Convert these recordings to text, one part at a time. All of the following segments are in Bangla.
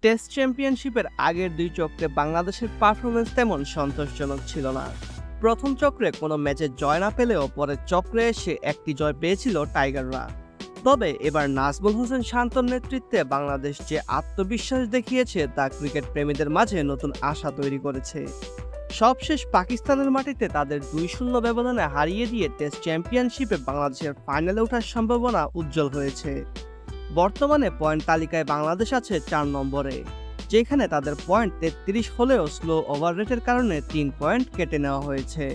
টেস্ট চ্যাম্পিয়নশিপের আগের দুই চক্রে বাংলাদেশের পারফরমেন্স তেমন সন্তোষজনক ছিল না। প্রথম চক্রে কোনো ম্যাচে জয় না পেলেও পরের চক্রে এসে একটি জয় পেয়েছিল টাইগাররা। তবে এবার নাজমুল হোসেন শান্তর নেতৃত্বে বাংলাদেশ যে আত্মবিশ্বাস দেখিয়েছে তা ক্রিকেট প্রেমীদের মাঝে নতুন আশা তৈরি করেছে। সবশেষ পাকিস্তানের মাটিতে তাদের 2-0 ব্যবধানে হারিয়ে দিয়ে টেস্ট চ্যাম্পিয়নশিপে বাংলাদেশের ফাইনালে ওঠার সম্ভাবনা উজ্জ্বল হয়েছে। বর্তমানে পয়েন্ট তালিকায় বাংলাদেশ আছে 4 নম্বরে, যেখানে তাদের পয়েন্ট 33 হলেও স্লো ওভার রেটের কারণে 3 পয়েন্ট কেটে নেওয়া হয়েছে।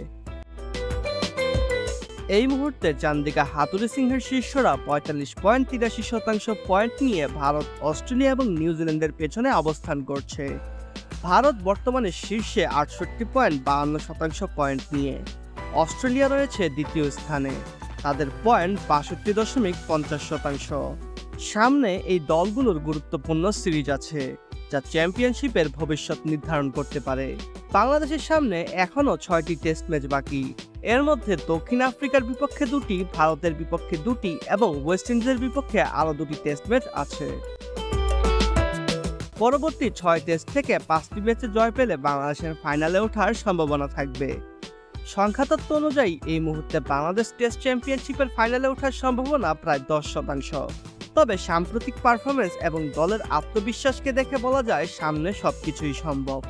এই মুহূর্তে চান্দিকা হাতুড়ি সিংহের শীর্ষরা 45.83% পয়েন্ট নিয়ে ভারত, অস্ট্রেলিয়া এবং নিউজিল্যান্ডের পেছনে অবস্থান করছে। ভারত বর্তমানে শীর্ষে 68.52% পয়েন্ট নিয়ে। অস্ট্রেলিয়া রয়েছে দ্বিতীয় স্থানে, তাদের পয়েন্ট 62.50%। সামনে এই দলগুলোর গুরুত্বপূর্ণ সিরিজ আছে, যা চ্যাম্পিয়নশিপের ভবিষ্যৎ নির্ধারণ করতে পারে। বাংলাদেশের সামনে এখনও 6টি টেস্ট ম্যাচ বাকি। এর মধ্যে দক্ষিণ আফ্রিকার বিপক্ষে 2টি, ভারতের বিপক্ষে 2টি এবং ওয়েস্ট ইন্ডিজের বিপক্ষে আরও 2টি টেস্ট ম্যাচ আছে। পরবর্তী 6 টেস্ট থেকে 5টি ম্যাচে জয় পেলে বাংলাদেশের ফাইনালে ওঠার সম্ভাবনা থাকবে। সংখ্যাতত্ত্ব অনুযায়ী এই মুহূর্তে বাংলাদেশ টেস্ট চ্যাম্পিয়নশিপের ফাইনালে ওঠার সম্ভাবনা প্রায় 10%। তবে সাম্প্রতিক পারফরমেন্স এবং দলের আত্মবিশ্বাসকে দেখে বলা যায় সামনে সবকিছুই সম্ভব।